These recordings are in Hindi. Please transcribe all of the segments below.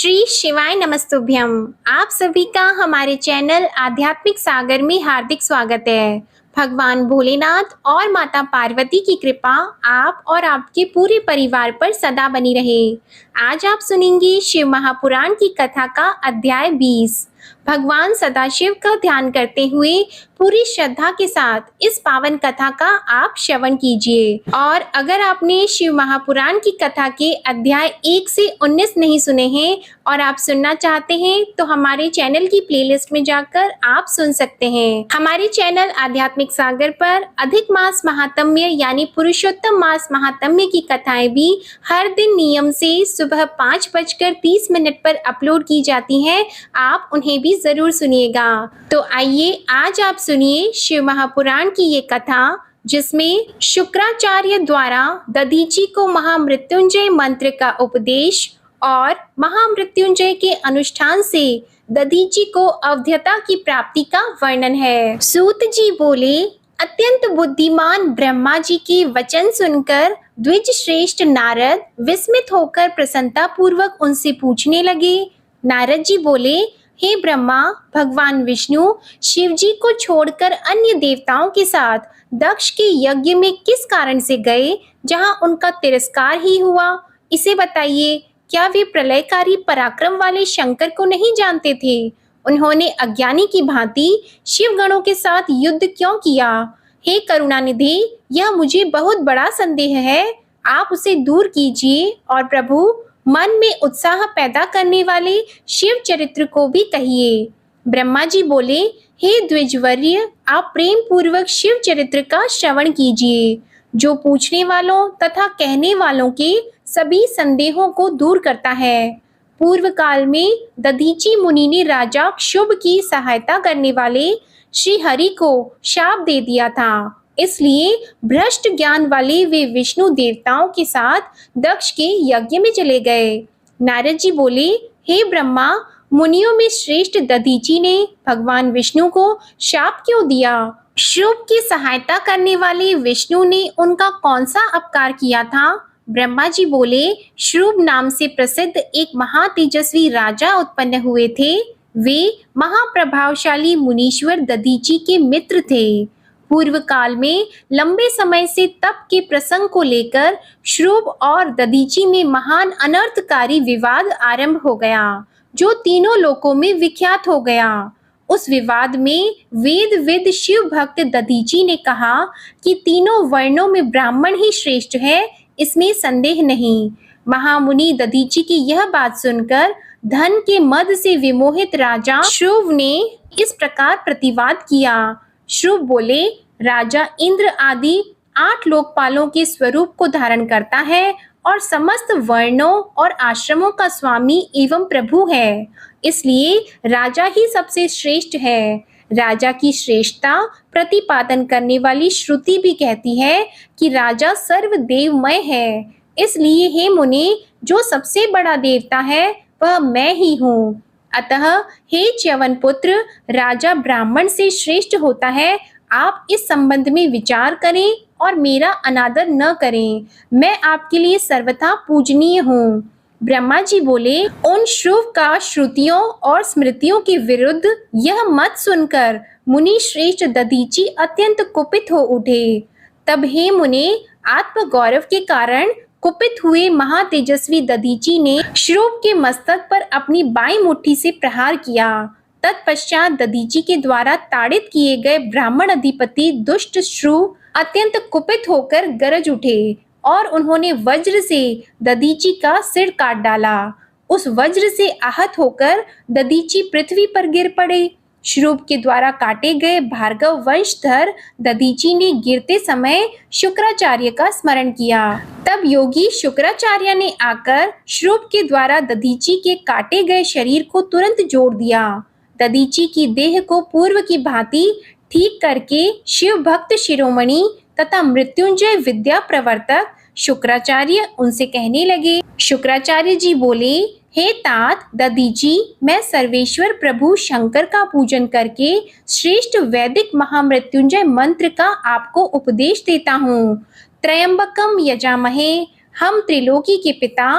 श्री शिवाय नमस्तुभ्यम। आप सभी का हमारे चैनल आध्यात्मिक सागर में हार्दिक स्वागत है। भगवान भोलेनाथ और माता पार्वती की कृपा आप और आपके पूरे परिवार पर सदा बनी रहे। आज आप सुनेंगे शिव महापुराण की कथा का अध्याय 20। भगवान सदाशिव का ध्यान करते हुए पूरी श्रद्धा के साथ इस पावन कथा का आप श्रवण कीजिए। और अगर आपने शिव महापुराण की कथा के अध्याय 1 से 19 नहीं सुने हैं और आप सुनना चाहते हैं तो हमारे चैनल की प्लेलिस्ट में जाकर आप सुन सकते हैं। हमारे चैनल आध्यात्मिक सागर पर अधिक मास महात्म्य यानी पुरुषोत्तम मास महात्म्य की कथाएं भी हर दिन नियम से सुबह 5:30 पर अपलोड की जाती हैं। आप उन्हें भी जरूर सुनिएगा। तो आइए आज आप सुनिए शिव महापुराण की ये कथा, जिसमें शुक्राचार्य द्वारा दधीची को महामृत्युंजय मंत्र का उपदेश और महामृत्युंजय के अनुष्ठान से दधीची को अवध्यता की प्राप्ति का वर्णन है। सूत जी बोले, अत्यंत बुद्धिमान ब्रह्मा जी के वचन सुनकर द्विज श्रेष्ठ नारद विस्मित होकर प्रसन्नता पूर्वक उनसे पूछने लगे। नारद जी बोले, हे ब्रह्मा, भगवान विष्णु शिव जी को छोड़कर अन्य देवताओं के साथ दक्ष के यज्ञ में किस कारण से गए जहां उनका तिरस्कार ही हुआ? इसे बताइए, क्या वे प्रलयकारी पराक्रम वाले शंकर को नहीं जानते थे? उन्होंने अज्ञानी की भांति शिव गणों के साथ युद्ध क्यों किया? हे करुणानिधि, यह मुझे बहुत बड़ा संदेह है, आप उसे दूर कीजिए और प्रभु मन में उत्साह पैदा करने वाले शिव चरित्र को भी कहिए। ब्रह्मा जी बोले, हे द्विजवर्य, आप प्रेम पूर्वक शिव चरित्र का श्रवण कीजिए, जो पूछने वालों तथा कहने वालों के सभी संदेहों को दूर करता है। पूर्व काल में दधीची मुनि ने राजा क्षुभ की सहायता करने वाले श्री हरि को शाप दे दिया था, इसलिए भ्रष्ट ज्ञान वाले वे विष्णु देवताओं के साथ दक्ष के यज्ञ में चले गए। नारद जी बोले, हे ब्रह्मा, मुनियों में श्रेष्ठ दधीची ने भगवान विष्णु को शाप क्यों दिया? शुभ की सहायता करने वाले विष्णु ने उनका कौन सा अपकार किया था? ब्रह्मा जी बोले, शुभ नाम से प्रसिद्ध एक महातेजस्वी राजा उत्पन्न हुए थे। वे महाप्रभावशाली मुनीश्वर दधीची के मित्र थे। पूर्व काल में लंबे समय से तप के प्रसंग को लेकर श्रुभ और दधीची में महान अनर्थकारी विवाद आरंभ हो गया, जो तीनों लोकों में विख्यात हो गया। उस विवाद में वेद शिव भक्त दधीची ने कहा कि तीनों वर्णों में ब्राह्मण ही श्रेष्ठ है, इसमें संदेह नहीं। महामुनि दधीची की यह बात सुनकर धन के मद से विमोहित राजा श्रुभ ने इस प्रकार प्रतिवाद किया। श्रुभ बोले, राजा इंद्र आदि 8 लोकपालों के स्वरूप को धारण करता है और समस्त वर्णों और आश्रमों का स्वामी एवं प्रभु है, इसलिए राजा ही सबसे श्रेष्ठ है। राजा की श्रेष्ठता प्रतिपादन करने वाली श्रुति भी कहती है कि राजा सर्वदेवमय है, इसलिए हे मुनि, जो सबसे बड़ा देवता है वह मैं ही हूँ। अतः हे च्यवन पुत्र, राजा ब्राह्मण से श्रेष्ठ होता है। आप इस संबंध में विचार करें और मेरा अनादर न करें। मैं आपके लिए सर्वथा पूजनीय हूँ। ब्रह्मा जी बोले, उन शुभ का श्रुतियों और स्मृतियों के विरुद्ध यह मत सुनकर मुनि श्रेष्ठ दधीची अत्यंत कुपित हो उठे। तब हे मुने, आत्मगौरव के कारण कुपित हुए महातेजस्वी दधीची ने श्रुभ के मस्तक पर अपनी बाईं मुट्ठी से प्रहार किया। तत्पश्चात दधीची के द्वारा ताड़ित किए गए ब्राह्मण अधिपति दुष्ट श्रुभ अत्यंत कुपित होकर गरज उठे और उन्होंने वज्र से दधीची का सिर काट डाला। उस वज्र से आहत होकर दधीची पृथ्वी पर गिर पड़े। श्रुभ के द्वारा काटे गए भार्गव वंशधर दधीची ने गिरते समय शुक्राचार्य का स्मरण किया। तब योगी शुक्राचार्य ने आकर श्रुभ के द्वारा दधीची के काटे गए शरीर को तुरंत जोड़ दिया। दधीची की देह को पूर्व की भांति ठीक करके शिव भक्त शिरोमणि तथा मृत्युंजय विद्या प्रवर्तक शुक्राचार्य उनसे कहने लगे। शुक्राचार्य जी बोले, हे तात दधीची, मैं सर्वेश्वर प्रभु शंकर का पूजन करके श्रेष्ठ वैदिक महामृत्युंजय मंत्र का आपको उपदेश देता हूँ। त्रयंबकम यजामहे, हम त्रिलोकी के पिता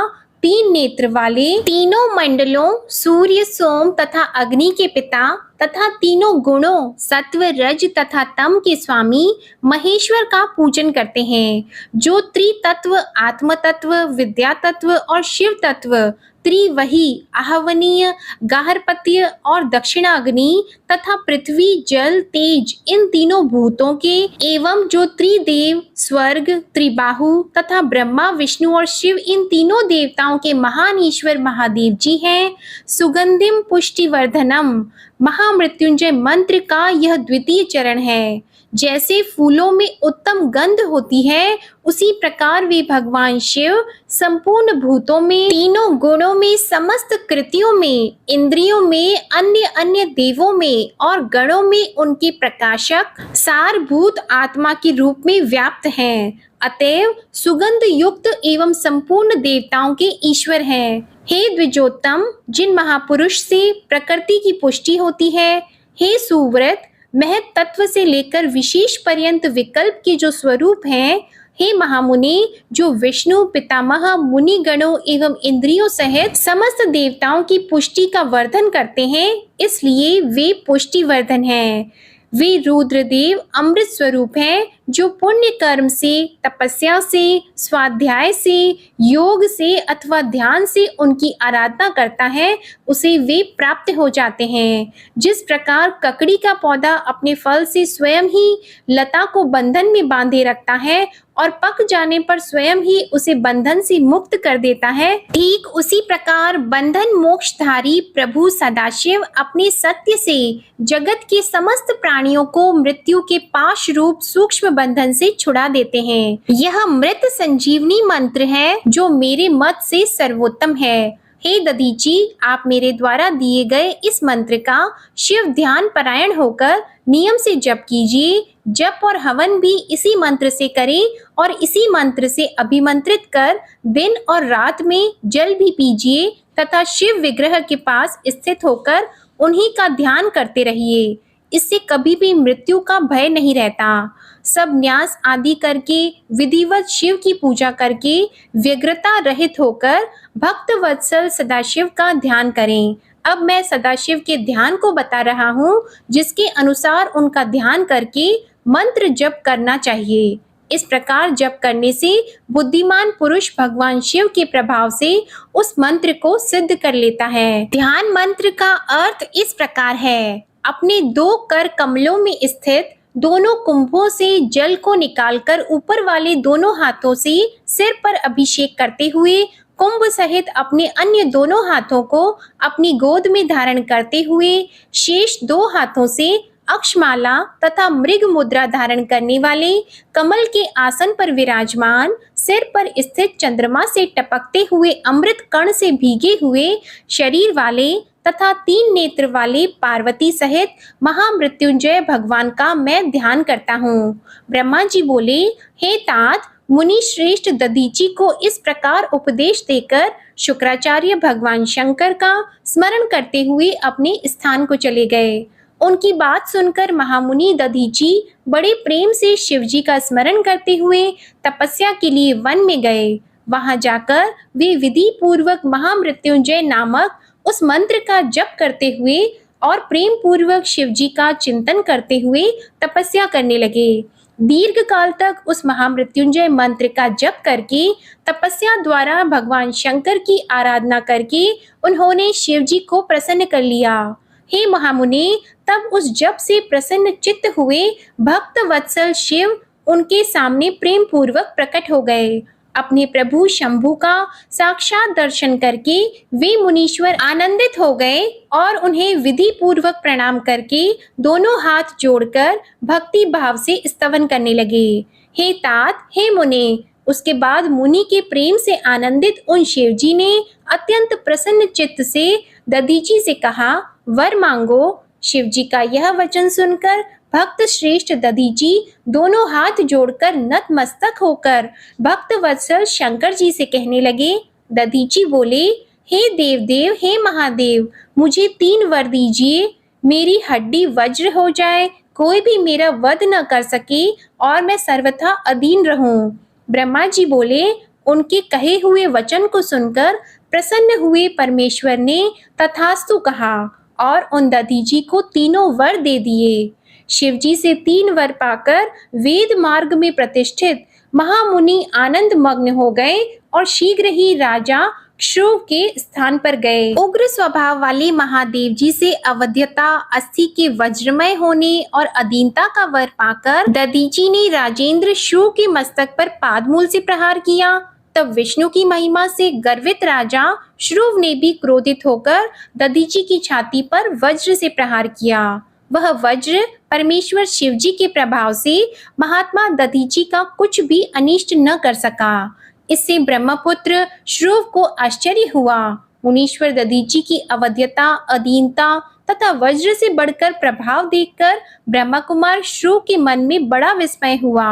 तीन नेत्र वाले, तीनों मंडलों सूर्य, सोम तथा अग्नि के पिता तथा तीनों गुणों सत्व, रज तथा तम के स्वामी महेश्वर का पूजन करते हैं, जो त्रितत्व, आत्म तत्व, विद्या तत्व और शिव तत्व त्रिवही, आहवनीय, गार्हपत्य और दक्षिणाग्नि तथा पृथ्वी, जल, तेज इन तीनों भूतों के एवं जो त्रिदेव, स्वर्ग, त्रिबाहु तथा ब्रह्मा, विष्णु और शिव इन तीनों देवताओं के महान ईश्वर महादेव जी हैं। सुगंधिम पुष्टिवर्धनम महामृत्युंजय मंत्र का यह द्वितीय चरण है। जैसे फूलों में उत्तम गंध होती है, उसी प्रकार वे भगवान शिव संपूर्ण भूतों में, तीनों गुणों में, समस्त कृतियों में, इंद्रियों में, अन्य अन्य देवों में और गणों में उनके प्रकाशक सारभूत आत्मा के रूप में व्याप्त हैं। अतएव सुगंध युक्त एवं संपूर्ण देवताओं के ईश्वर हैं। हे द्विजोत्तम, जिन महापुरुष से प्रकृति की पुष्टि होती है, हे सुव्रत, महत तत्व से लेकर विशेष पर्यंत विकल्प के जो स्वरूप हैं, हे महामुनि, जो विष्णु पितामह मुनि गणों एवं इंद्रियों सहित समस्त देवताओं की पुष्टि का वर्धन करते हैं, इसलिए वे पुष्टिवर्धन हैं। वे रुद्रदेव अमृत स्वरूप हैं, जो पुण्य कर्म से, तपस्या से, स्वाध्याय से, योग से अथवा ध्यान से उनकी आराधना करता है, उसे वे प्राप्त हो जाते हैं। जिस प्रकार ककड़ी का पौधा अपने फल से स्वयं ही लता को बंधन में बांधे रखता है और पक जाने पर स्वयं ही उसे बंधन से मुक्त कर देता है, ठीक उसी प्रकार बंधन मोक्षधारी प्रभु सदाशिव अपने सत्य से जगत के समस्त प्राणियों को मृत्यु के पाश रूप सूक्ष्म बंधन से छुड़ा देते हैं। यह मृत संजीवनी मंत्र है, जो मेरे मत से सर्वोत्तम है। हे दधीची, आप मेरे द्वारा दिए गए इस मंत्र का शिव ध्यान परायण होकर नियम से जप कीजिए। जप और हवन भी इसी मंत्र से करें और इसी मंत्र से अभिमंत्रित कर दिन और रात में जल भी पीजिए तथा शिव विग्रह के पास स्थित होकर उन्हीं का ध्यान करते रहिए। इससे कभी भी मृत्यु का भय नहीं रहता। सब न्यास आदि करके विधिवत शिव की पूजा करके व्यग्रता रहित होकर भक्त वत्सल सदाशिव का ध्यान करें। अब मैं सदाशिव के ध्यान को बता रहा हूँ, जिसके अनुसार उनका ध्यान करके मंत्र जप करना चाहिए। इस प्रकार जप करने से बुद्धिमान पुरुष भगवान शिव के प्रभाव से उस मंत्र को सिद्ध कर लेता है। ध्यान मंत्र का अर्थ इस प्रकार है। अपने दो कर कमलों में स्थित दोनों कुंभों से जल को निकालकर ऊपर वाले दोनों हाथों से सिर पर अभिषेक करते हुए कुंभ सहित अपने अन्य दोनों हाथों को अपनी गोद में धारण करते हुए शेष दो हाथों से अक्षमाला तथा मृग मुद्रा धारण करने वाले कमल के आसन पर विराजमान, सिर पर स्थित चंद्रमा से टपकते हुए अमृत कण से भीगे हुए शरीर वाले तथा तीन नेत्र वाले पार्वती सहित महामृत्युंजय भगवान का मैं ध्यान करता हूँ। ब्रह्मा जी बोले, हे तात, मुनि श्रेष्ठ दधीची को इस प्रकार उपदेश देकर शुक्राचार्य भगवान शंकर का स्मरण करते हुए अपने स्थान को चले गए। उनकी बात सुनकर महामुनि दधीची बड़े प्रेम से शिवजी का स्मरण करते हुए तपस्या के लिए वन में गए। वहां जाकर वे विधि पूर्वक महामृत्युंजय नामक उस मंत्र का जप करते हुए और प्रेम पूर्वक शिवजी का चिंतन करते हुए तपस्या करने लगे। दीर्घ काल तक उस महामृत्युंजय मंत्र का जप करके तपस्या द्वारा भगवान शंकर की आराधना करके उन्होंने शिवजी को प्रसन्न कर लिया। हे महामुनि, तब उस जप से प्रसन्न चित्त हुए भक्त वत्सल शिव उनके सामने प्रेम पूर्वक प्रकट हो गए। अपने प्रभु शंभु का साक्षात दर्शन करके वे मुनीश्वर आनंदित हो गए और उन्हें विधि पूर्वक प्रणाम करके दोनों हाथ जोड़कर भक्ति भाव से स्तवन करने लगे। हे तात, हे मुने। उसके बाद मुनि के प्रेम से आनंदित उन शिवजी ने अत्यंत प्रसन्न चित्त से दधीची से कहा, वर मांगो। शिवजी का यह वचन सुनकर भक्त श्रेष्ठ दधीची दोनों हाथ जोड़कर नतमस्तक होकर भक्त वत्सल शंकर जी से कहने लगे। दधीची बोले, हे देवदेव, हे महादेव, मुझे 3 वर दीजिए। मेरी हड्डी वज्र हो जाए, कोई भी मेरा वध न कर सके और मैं सर्वथा अधीन रहूं। ब्रह्मा जी बोले, उनके कहे हुए वचन को सुनकर प्रसन्न हुए परमेश्वर ने तथास्तु कहा और उन दधीची को तीनों वर दे दिए। शिवजी से 3 वर पाकर वेद मार्ग में प्रतिष्ठित महामुनि आनंद मग्न हो गए और शीघ्र ही राजा क्षुभ के स्थान पर गए। उग्र स्वभाव वाले महादेव जी से अवध्यता, अस्थि के वज्रमय होने और अधीनता का वर पाकर दधीची ने राजेंद्र क्षुभ के मस्तक पर पादमूल से प्रहार किया। तब विष्णु की महिमा से गर्वित राजा श्रुव ने भी क्रोधित होकर दधीची की छाती पर वज्र से प्रहार किया। वह वज्र परमेश्वर शिवजी के प्रभाव से महात्मा दधीची का कुछ भी अनिष्ट न कर सका। इससे ब्रह्मपुत्र श्रुव को आश्चर्य हुआ। मुनीश्वर दधीची की अवध्यता, अधीनता तथा वज्र से बढ़कर प्रभाव देखकर ब्रह्मा कुमार श्रुव के मन में बड़ा विस्मय हुआ।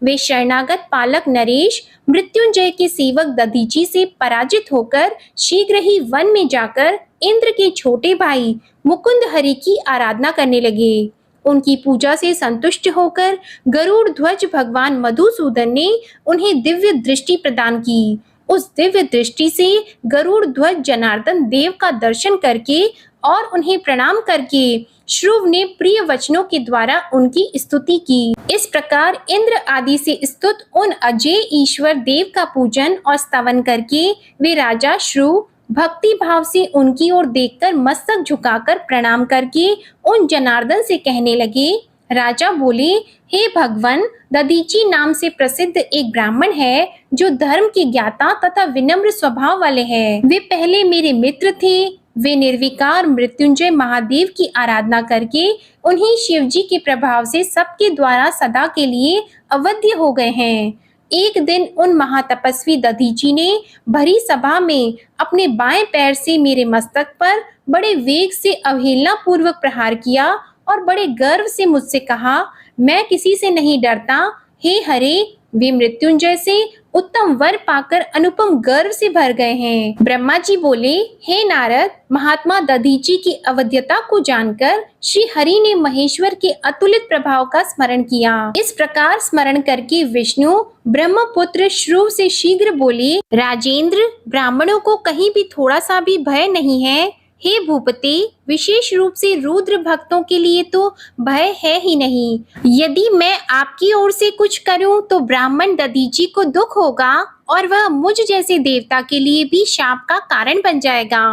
वे शरणागत पालक नरेश मृत्युंजय के सेवक दधीची से पराजित होकर शीघ्र ही वन में जाकर इंद्र के छोटे भाई मुकुंद हरि की आराधना करने लगे। उनकी पूजा से संतुष्ट होकर गरुड़ ध्वज भगवान मधुसूदन ने उन्हें दिव्य दृष्टि प्रदान की। उस दिव्य दृष्टि से गरुड़ ध्वज जनार्दन देव का दर्शन करके और उन्हें प्रणाम करके श्रुव ने प्रिय वचनों के द्वारा उनकी स्तुति की। इस प्रकार इंद्र आदि से स्तुत उन अजय ईश्वर देव का पूजन और स्तवन करके वे राजा श्रुव भक्ति भाव से उनकी ओर देखकर मस्तक झुकाकर प्रणाम करके उन जनार्दन से कहने लगे। राजा बोले, हे भगवान, दधीची नाम से प्रसिद्ध एक ब्राह्मण है जो धर्म के ज्ञाता तथा विनम्र स्वभाव वाले हैं। वे पहले मेरे मित्र थे। वे निर्विकार मृत्युंजय महादेव की आराधना करके उन्हीं शिवजी के प्रभाव से सबके द्वारा सदा के लिए अवध्य हो गए हैं। एक दिन उन महातपस्वी दधीची ने भरी सभा में अपने बाएं पैर से मेरे मस्तक पर बड़े वेग से अवहेलना पूर्वक प्रहार किया और बड़े गर्व से मुझसे कहा, मैं किसी से नहीं डरता। हे हरे, वे मृत्युंजय से उत्तम वर पाकर अनुपम गर्व से भर गए हैं। ब्रह्मा जी बोले, हे नारद, महात्मा दधीची की अवध्यता को जानकर श्री हरि ने महेश्वर के अतुलित प्रभाव का स्मरण किया। इस प्रकार स्मरण करके विष्णु ब्रह्मपुत्र श्रुव से शीघ्र बोले, राजेंद्र, ब्राह्मणों को कहीं भी थोड़ा सा भी भय नहीं है। हे भूपते, विशेष रूप से रुद्र भक्तों के लिए तो भय है ही नहीं। यदि मैं आपकी ओर से कुछ करूं तो ब्राह्मण दधीची को दुख होगा और वह मुझ जैसे देवता के लिए भी शाप का कारण बन जाएगा।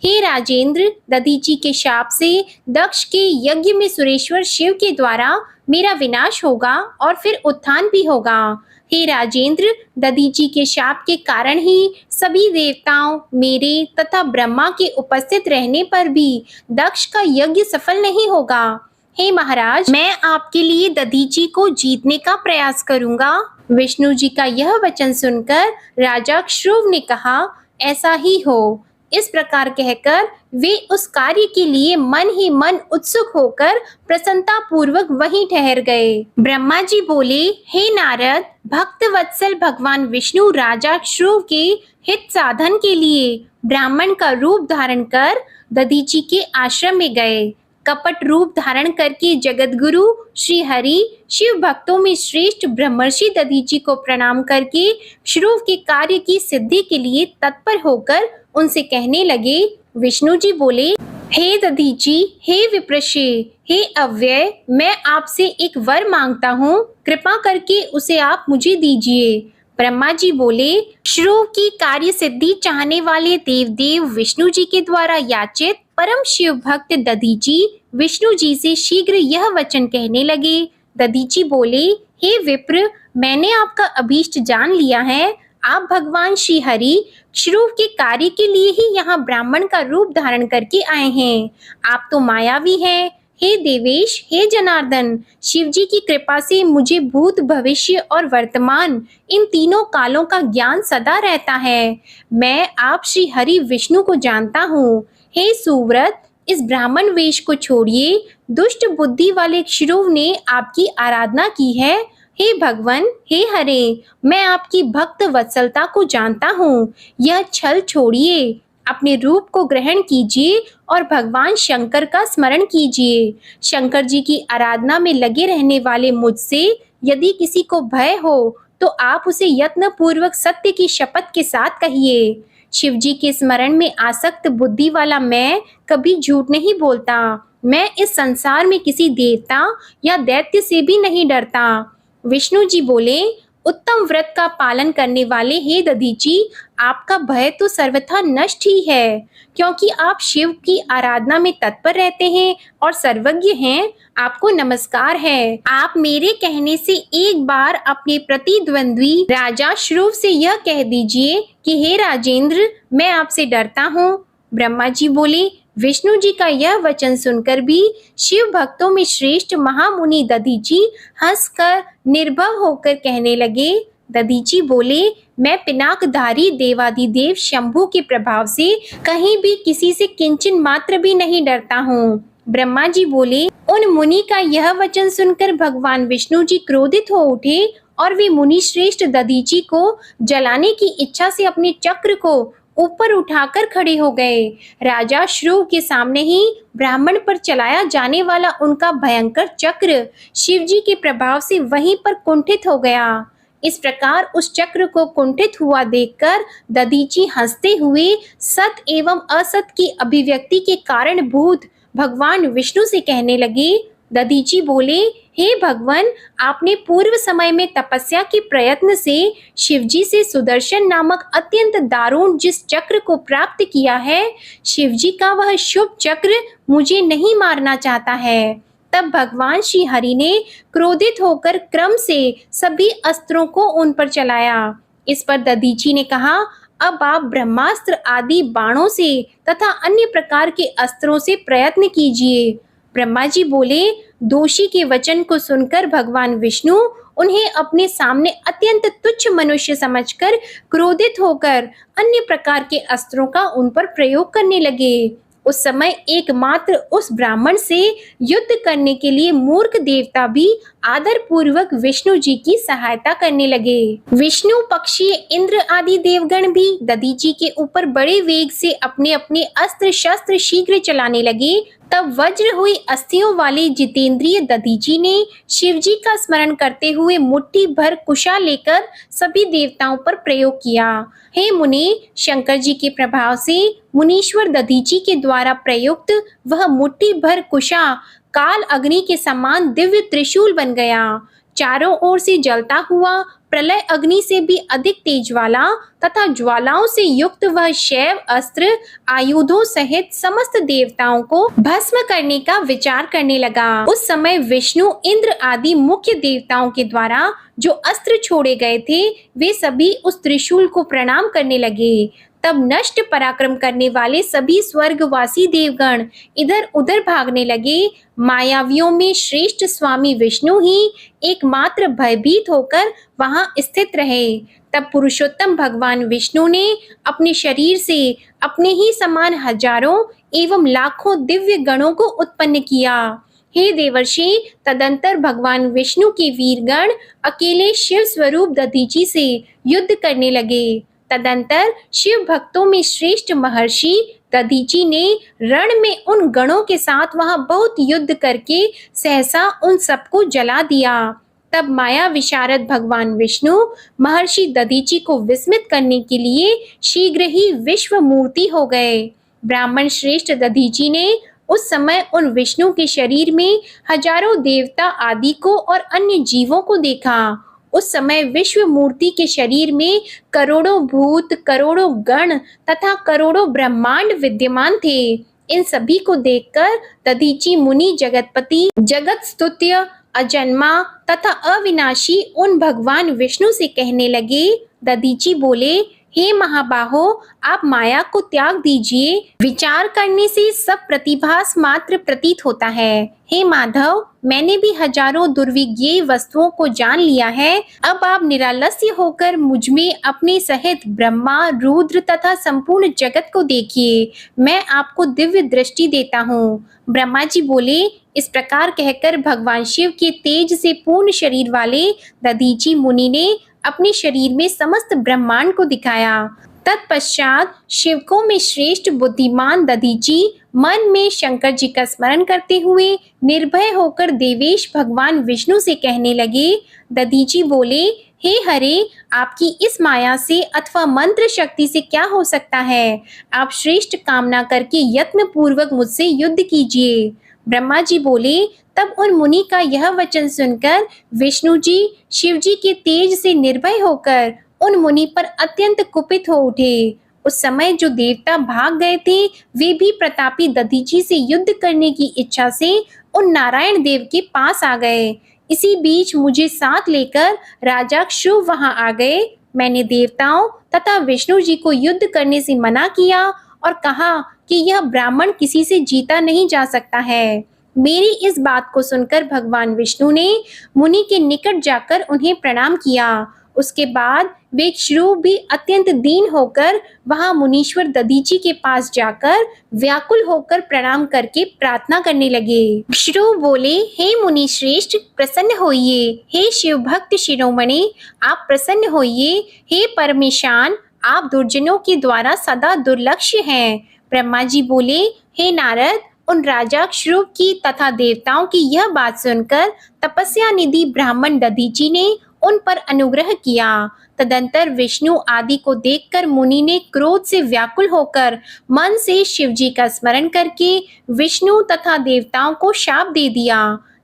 हे राजेंद्र, दधीची के शाप से दक्ष के यज्ञ में सुरेश्वर शिव के द्वारा मेरा विनाश होगा और फिर उत्थान भी होगा। हे राजेंद्र, दधीची के शाप के कारण ही सभी देवताओं, मेरे तथा ब्रह्मा के उपस्थित रहने पर भी दक्ष का यज्ञ सफल नहीं होगा। हे महाराज, मैं आपके लिए दधीची को जीतने का प्रयास करूंगा। विष्णु जी का यह वचन सुनकर राजा क्षुभ ने कहा, ऐसा ही हो। इस प्रकार कहकर वे उस कार्य के लिए मन ही मन उत्सुक होकर प्रसन्नता पूर्वक वहीं ठहर गए। ब्रह्मा जी बोले, हे नारद, भक्त वत्सल भगवान विष्णु राजा क्षुभ के हित साधन के लिए ब्राह्मण का रूप धारण कर दधीची के आश्रम में गए। कपट रूप धारण करके जगत गुरु श्री हरि शिव भक्तों में श्रेष्ठ ब्रह्मर्षि दधीची को प्रणाम करके क्षुभ के कार्य की सिद्धि के लिए तत्पर होकर उनसे कहने लगे। विष्णु जी बोले, हे दधीची, हे विप्रशे, हे अव्यय, मैं आपसे एक वर मांगता हूँ, कृपा करके उसे आप मुझे दीजिए। ब्रह्मा जी बोले, क्षुभ की कार्य सिद्धि चाहने वाले देवदेव विष्णु जी के द्वारा याचित परम शिव भक्त दधीची विष्णु जी से शीघ्र यह वचन कहने लगे। दधीची बोले, हे विप्र, मैंने आपका अभीष्ट जान लिया है। आप भगवान श्री हरि क्षुभ के कार्य के लिए ही यहाँ ब्राह्मण का रूप धारण करके आए हैं। आप तो मायावी हैं। हे देवेश, हे जनार्दन, शिवजी की कृपा से मुझे भूत, भविष्य और वर्तमान इन तीनों कालों का ज्ञान सदा रहता है। मैं आप श्री हरि विष्णु को जानता हूँ। हे सुव्रत, इस ब्राह्मण वेश को छोड़िए। दुष्ट बुद्धि वाले क्षुभ ने आपकी आराधना की है। हे भगवान, हे हरे, मैं आपकी भक्त वत्सलता को जानता हूँ। यह छल छोड़िए, अपने रूप को ग्रहण कीजिए और भगवान शंकर का स्मरण कीजिए। शंकर जी की आराधना में लगे रहने वाले मुझसे यदि किसी को भय हो तो आप उसे यत्न पूर्वक सत्य की शपथ के साथ कहिए। शिव जी के स्मरण में आसक्त बुद्धि वाला मैं कभी झूठ नहीं बोलता। मैं इस संसार में किसी देवता या दैत्य से भी नहीं डरता। विष्णु जी बोले, उत्तम व्रत का पालन करने वाले हे दधीची, आपका भय तो सर्वथा नष्ट ही है, क्योंकि आप शिव की आराधना में तत्पर रहते हैं और सर्वज्ञ हैं। आपको नमस्कार है। आप मेरे कहने से एक बार अपने प्रतिद्वंद्वी राजा श्रुव से यह कह दीजिए कि हे राजेंद्र, मैं आपसे डरता हूँ। ब्रह्मा जी बोले, विष्णु जी का यह वचन सुनकर भी शिव भक्तों में श्रेष्ठ महामुनि दधीची हंसकर निर्भय होकर कहने लगे। दधीची बोले, मैं पिनाकधारी देवाधिदेव शंभु के प्रभाव से कहीं भी किसी से किंचन मात्र भी नहीं डरता हूँ। ब्रह्मा जी बोले, उन मुनि का यह वचन सुनकर भगवान विष्णु जी क्रोधित हो उठे और वे मुनि श्रेष्ठ दधीची को जलाने की इच्छा से अपने चक्र को ऊपर उठाकर खड़े हो गए। राजा श्रुव के सामने ही ब्राह्मण पर चलाया जाने वाला उनका भयंकर चक्र शिव जी के प्रभाव से वहीं पर कुंठित हो गया। इस प्रकार उस चक्र को कुंठित हुआ देखकर दधीची हंसते हुए सत एवं असत की अभिव्यक्ति के कारणभूत भगवान विष्णु से कहने लगे। दधीची बोले, हे भगवान, आपने पूर्व समय में तपस्या के प्रयत्न से शिवजी से सुदर्शन नामक अत्यंत दारुण जिस चक्र को प्राप्त किया है, शिवजी का वह शुभ चक्र मुझे नहीं मारना चाहता है। तब भगवान श्री हरि ने क्रोधित होकर क्रम से सभी अस्त्रों को उन पर चलाया। इस पर दधीची ने कहा, अब आप ब्रह्मास्त्र आदि बाणों से तथा अन्य प्रकार के अस्त्रों से प्रयत्न कीजिए। ब्रह्मा जी बोले, दोषी के वचन को सुनकर भगवान विष्णु उन्हें अपने सामने अत्यंत तुच्छ मनुष्य समझकर क्रोधित होकर अन्य प्रकार के अस्त्रों का उन पर प्रयोग करने लगे। उस समय एकमात्र उस ब्राह्मण से युद्ध करने के लिए मूर्ख देवता भी आदर पूर्वक विष्णु जी की सहायता करने लगे। विष्णु पक्षी इंद्र आदि देवगण भी दधीची के ऊपर बड़े वेग से अपने अपने अस्त्र शस्त्र शीघ्र चलाने लगे। तब वज्र हुई अस्थियों वाले जितेंद्रिय दधीची ने शिवजी का स्मरण करते हुए मुट्ठी भर कुशा लेकर सभी देवताओं पर प्रयोग किया। हे मुनि, शंकर जी के प्रभाव से मुनीश्वर दधीची के द्वारा प्रयुक्त वह मुट्ठी भर कुशा काल अग्नि के समान दिव्य त्रिशूल बन गया। चारों ओर से जलता हुआ प्रलय अग्नि से भी अधिक तेज वाला तथा ज्वालाओं से युक्त वह शैव अस्त्र आयुधों सहित समस्त देवताओं को भस्म करने का विचार करने लगा। उस समय विष्णु इंद्र आदि मुख्य देवताओं के द्वारा जो अस्त्र छोड़े गए थे, वे सभी उस त्रिशूल को प्रणाम करने लगे। तब नष्ट पराक्रम करने वाले सभी स्वर्गवासी देवगण इधर उधर भागने लगे। मायावियों में श्रेष्ठ स्वामी विष्णु ही एकमात्र भयभीत होकर वहां स्थित रहे। तब पुरुषोत्तम भगवान विष्णु ने अपने शरीर से अपने ही समान हजारों एवं लाखों दिव्य गणों को उत्पन्न किया। हे देवर्षि, तदंतर भगवान विष्णु के वीरगण अकेले शिव स्वरूप दधीची से युद्ध करने लगे। तदंतर शिव भक्तों में श्रेष्ठ महर्षि दधीची ने रण में उन गणों के साथ वहां बहुत युद्ध करके सहसा उन सबको जला दिया। तब माया विशारद भगवान विष्णु महर्षि दधीची को विस्मित करने के लिए शीघ्र ही विश्व मूर्ति हो गए। ब्राह्मण श्रेष्ठ दधीची ने उस समय उन विष्णु के शरीर में हजारों देवता आदि को और अन्य जीवों को देखा। उस समय विश्व मूर्ति के शरीर में करोड़ों भूत, करोड़ों गण तथा करोड़ों ब्रह्मांड विद्यमान थे। इन सभी को देखकर दधीची मुनि जगतपति, जगत स्तुत्य, अजन्मा तथा अविनाशी उन भगवान विष्णु से कहने लगे। दधीची बोले, हे महाबाहो, आप माया को त्याग दीजिए। विचार करने से सब प्रतिभास मात्र प्रतीत होता है। हे माधव, मैंने भी हजारों दुर्विज्ञेय वस्तुओं को जान लिया है। अब आप निरालस्य होकर मुझ में अपने सहित ब्रह्मा, रुद्र तथा संपूर्ण जगत को देखिए। मैं आपको दिव्य दृष्टि देता हूँ। ब्रह्मा जी बोले। इस प्रकार कहकर भगवान शिव के तेज से पूर्ण शरीर वाले दधीची मुनि ने अपने शरीर में समस्त ब्रह्मांड को दिखाया। तत्पश्चात शिवकों में श्रेष्ठ बुद्धिमान दधीची मन में शंकर जी का स्मरण करते हुए निर्भय होकर देवेश भगवान विष्णु से कहने लगे। दधीची बोले, हे हरे, आपकी इस माया से अथवा मंत्र शक्ति से क्या हो सकता है? आप श्रेष्ठ कामना करके यत्न पूर्वक मुझसे युद्ध कीजिए। ब्रह्मा जी बोले, तब उन मुनि का यह वचन सुनकर विष्णु जी शिव जी के तेज से निर्भय होकर उन मुनि पर अत्यंत कुपित हो उठे। उस समय जो देवता भाग गए थे, वे भी प्रतापी दधीची से युद्ध करने की इच्छा से उन नारायण देव के पास आ गए। इसी बीच मुझे साथ लेकर राजा शुभ वहां आ गए। मैंने देवताओं तथा विष्णु जी को युद्ध करने से मना किया और कहा कि यह ब्राह्मण किसी से जीता नहीं जा सकता है। मेरी इस बात को सुनकर भगवान विष्णु ने मुनि के निकट जाकर उन्हें प्रणाम किया। उसके बाद वे श्रुव भी अत्यंत दीन होकर वहां मुनीश्वर दधीची के पास जाकर व्याकुल होकर प्रणाम करके प्रार्थना करने लगे। श्रुव बोले, हे मुनि श्रेष्ठ, प्रसन्न होइए। हे शिव भक्त शिरोमणि, आप प्रसन्न होइए। हे परमेशान, आप दुर्जनों के द्वारा सदा दुर्लक्ष्य हैं। ब्रह्मा जी बोले, हे नारद, उन राजा श्रुव की तथा देवताओं की यह बात सुनकर तपस्या निधि ब्राह्मण दधीची ने उन पर अनुग्रह किया। तदंतर विष्णु आदि को देखकर मुनि ने क्रोध से व्याकुल होकर मन से शिव जी का स्मरण करके विष्णु तथा देवताओं को शाप दे दिया।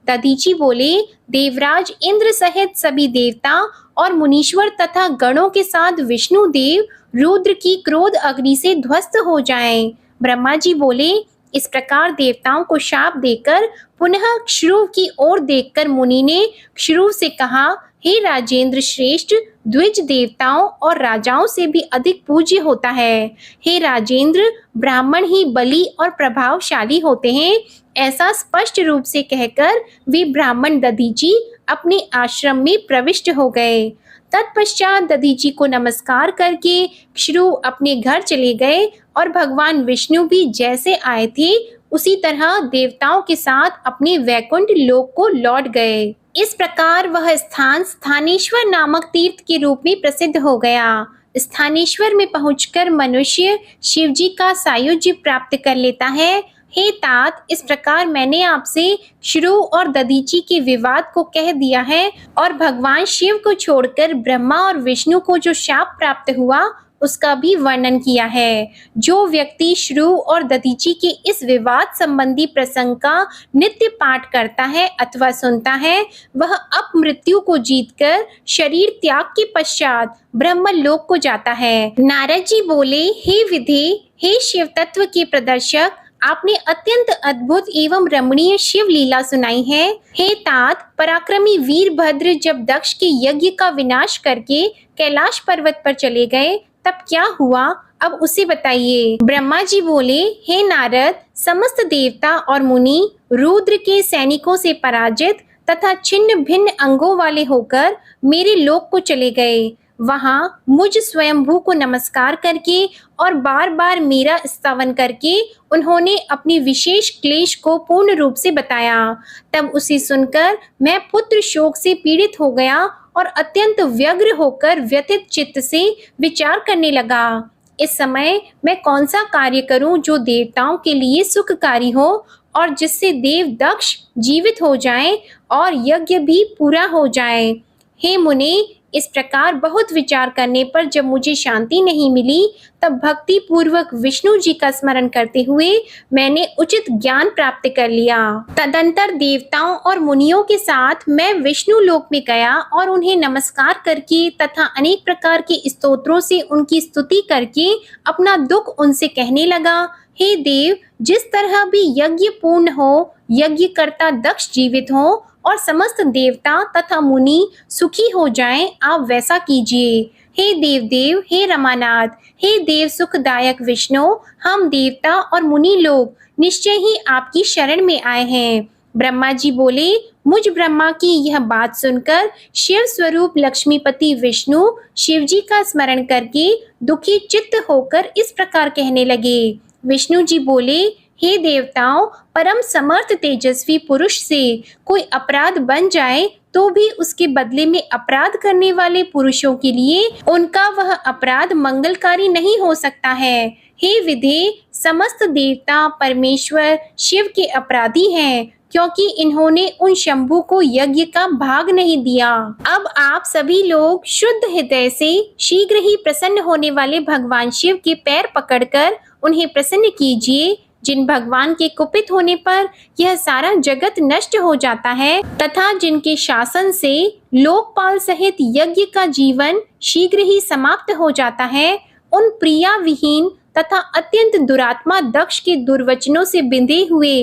दधीची बोले, देवराज इंद्र सहित सभी देवता और मुनीश्वर तथा गणों के साथ विष्णु देव रुद्र की क्रोध अग्नि से ध्वस्त हो जाएं। ब्रह्मा जी बोले, इस प्रकार देवताओं को शाप देकर पुनः श्रुव की ओर देखकर मुनि ने श्रुव से कहा, हे राजेंद्र श्रेष्ठ, द्विज देवताओं और राजाओं से भी अधिक पूज्य होता है। हे राजेंद्र, ब्राह्मण ही बली और प्रभावशाली होते हैं। ऐसा स्पष्ट रूप से कहकर वे ब्राह्मण दधीची अपने आश्रम में प्रविष्ट हो गए। तत्पश्चात दधीची को नमस्कार करके श्रुव अपने घर चले गए और भगवान विष्णु भी जैसे आए थे उसी तरह देवताओं के साथ अपने वैकुंठ लोक को लौट गए। इस प्रकार वह स्थान स्थानेश्वर नामक तीर्थ के रूप में प्रसिद्ध हो गया। स्थानेश्वर में पहुंचकर मनुष्य शिव जी का सायुज्य प्राप्त कर लेता है। हे तात, इस प्रकार मैंने आपसे श्रुव और दधीची के विवाद को कह दिया है और भगवान शिव को छोड़कर ब्रह्मा और विष्णु को जो शाप प्राप्त हुआ उसका भी वर्णन किया है। जो व्यक्ति श्रुव और दधीची के इस विवाद संबंधी प्रसंग का नित्य पाठ करता है अथवा सुनता है, वह अपमृत्यु को जीतकर शरीर त्याग के पश्चात ब्रह्मलोक को जाता है। नारद जी बोले, हे विधे, हे शिव तत्व के प्रदर्शक, आपने अत्यंत अद्भुत एवं रमणीय शिव लीला सुनाई है। हे तात, पराक्रमी वीरभद्र जब दक्ष के यज्ञ का विनाश करके कैलाश पर्वत पर चले गए तब क्या हुआ, अब उसे बताइए। ब्रह्मा जी बोले, हे नारद, समस्त देवता और मुनि रुद्र के सैनिकों से पराजित तथा छिन्न भिन्न अंगों वाले होकर मेरे लोक को चले गए। वहां मुझ स्वयंभू को नमस्कार करके और बार बार मेरा स्तवन करके उन्होंने अपने विशेष क्लेश को पूर्ण रूप से बताया। तब उसे सुनकर मैं पुत्र शोक से पीड़ित हो गया और अत्यंत व्यग्र होकर व्यथित चित्त से विचार करने लगा। इस समय मैं कौन सा कार्य करूं जो देवताओं के लिए सुखकारी हो और जिससे देव दक्ष जीवित हो जाएं और यज्ञ भी पूरा हो जाए। हे मुनि, इस प्रकार बहुत विचार करने पर जब मुझे शांति नहीं मिली तब भक्ति पूर्वक विष्णु जी का स्मरण करते हुए मैंने उचित ज्ञान प्राप्त कर लिया। तदंतर देवताओं और मुनियों के साथ मैं विष्णु लोक में गया और उन्हें नमस्कार करके तथा अनेक प्रकार के स्तोत्रों से उनकी स्तुति करके अपना दुख उनसे कहने लगा। हे देव, जिस तरह भी यज्ञ पूर्ण हो, यज्ञकर्ता दक्ष जीवित हो और समस्त देवता तथा मुनि सुखी हो जाएं, आप वैसा कीजिए। हे देव, हे रमानाथ, हे देव सुखदायक विष्णु, हम देवता और मुनि लोग निश्चय ही आपकी शरण में आए हैं। ब्रह्मा जी बोले, मुझ ब्रह्मा की यह बात सुनकर शिव स्वरूप लक्ष्मीपति विष्णु शिव जी का स्मरण करके दुखी चित्त होकर इस प्रकार कहने लगे। विष्णु जी बोले, हे देवताओं, परम समर्थ तेजस्वी पुरुष से कोई अपराध बन जाए तो भी उसके बदले में अपराध करने वाले पुरुषों के लिए उनका वह अपराध मंगलकारी नहीं हो सकता है। हे विधे, समस्त देवता परमेश्वर शिव के अपराधी हैं। क्योंकि इन्होंने उन शंभु को यज्ञ का भाग नहीं दिया। अब आप सभी लोग शुद्ध हृदय से शीघ्र ही प्रसन्न होने वाले भगवान शिव के पैर पकड़कर उन्हें प्रसन्न कीजिए, जिन भगवान के कुपित होने पर यह सारा जगत नष्ट हो जाता है तथा जिनके शासन से लोकपाल सहित यज्ञ का जीवन शीघ्र ही समाप्त हो जाता है। उन प्रिया विहीन तथा अत्यंत दुरात्मा दक्ष के दुर्वचनों से बिंधे हुए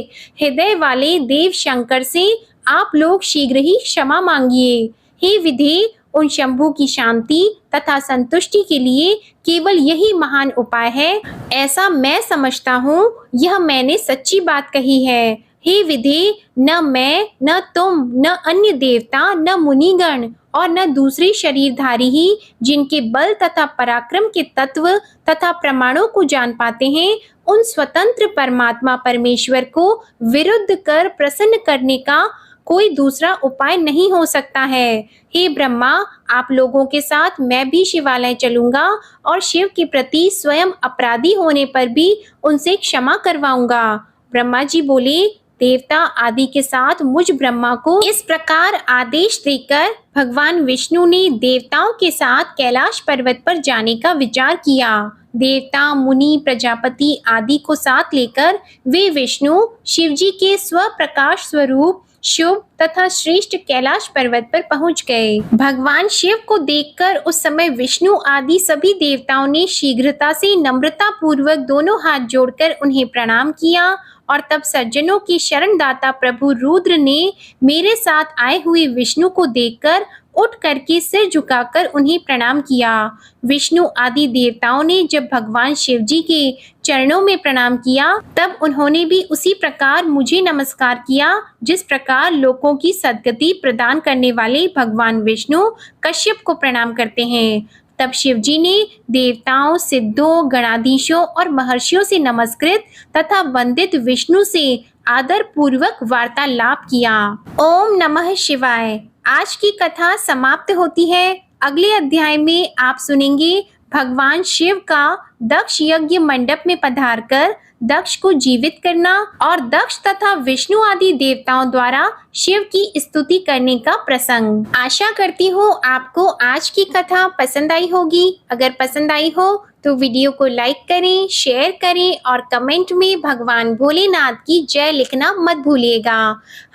हृदय वाले देव शंकर से आप लोग शीघ्र ही क्षमा मांगिए। हे विधि, उन शंभु की शांति तथा संतुष्टि के लिए केवल यही महान उपाय है, ऐसा मैं समझता हूँ। यह मैंने सच्ची बात कही है। हे विधि, न मैं, न तुम, न अन्य देवता, न मुनिगण और न दूसरे शरीरधारी ही जिनके बल तथा पराक्रम के तत्व तथा प्रमाणों को जान पाते हैं, उन स्वतंत्र परमात्मा परमेश्वर को विरुद्ध कर प्रसन्न करने का कोई दूसरा उपाय नहीं हो सकता है। हे ब्रह्मा, आप लोगों के साथ मैं भी शिवालय चलूंगा और शिव के प्रति स्वयं अपराधी होने पर भी उनसे क्षमा करवाऊंगा। ब्रह्मा जी बोले, देवता आदि के साथ मुझ ब्रह्मा को इस प्रकार आदेश देकर भगवान विष्णु ने देवताओं के साथ कैलाश पर्वत पर जाने का विचार किया। देवता, मुनि, प्रजापति आदि को साथ लेकर वे विष्णु शिवजी के स्वप्रकाश स्वरूप शुभ तथा श्रेष्ठ कैलाश पर्वत पर पहुंच गए। भगवान शिव को देखकर उस समय विष्णु आदि सभी देवताओं ने शीघ्रता से नम्रता पूर्वक दोनों हाथ जोड़कर उन्हें प्रणाम किया और तब सज्जनों की शरणदाता प्रभु रुद्र ने मेरे साथ आए हुए विष्णु को देखकर उठ करके सिर झुकाकर उन्हें प्रणाम किया। विष्णु आदि देवताओं ने जब भगवान शिव जी के चरणों में प्रणाम किया तब उन्होंने भी उसी प्रकार मुझे नमस्कार किया, जिस प्रकार लोगों की सद्गति प्रदान करने वाले भगवान विष्णु कश्यप को प्रणाम करते हैं। तब शिव जी ने देवताओं, सिद्धों, गणाधीशों और महर्षियों से नमस्कृत तथा वंदित विष्णु से आदर पूर्वक वार्तालाप किया। ओम नमः शिवाय। आज की कथा समाप्त होती है। अगले अध्याय में आप सुनेंगे भगवान शिव का दक्ष यज्ञ मंडप में पधारकर दक्ष को जीवित करना और दक्ष तथा विष्णु आदि देवताओं द्वारा शिव की स्तुति करने का प्रसंग। आशा करती हूँ आपको आज की कथा पसंद आई होगी। अगर पसंद आई हो तो वीडियो को लाइक करें, शेयर करें और कमेंट में भगवान भोलेनाथ की जय लिखना मत भूलिएगा।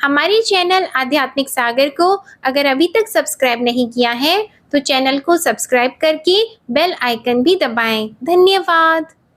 हमारे चैनल आध्यात्मिक सागर को अगर अभी तक सब्सक्राइब नहीं किया है तो चैनल को सब्सक्राइब करके बेल आइकन भी दबाएं। धन्यवाद।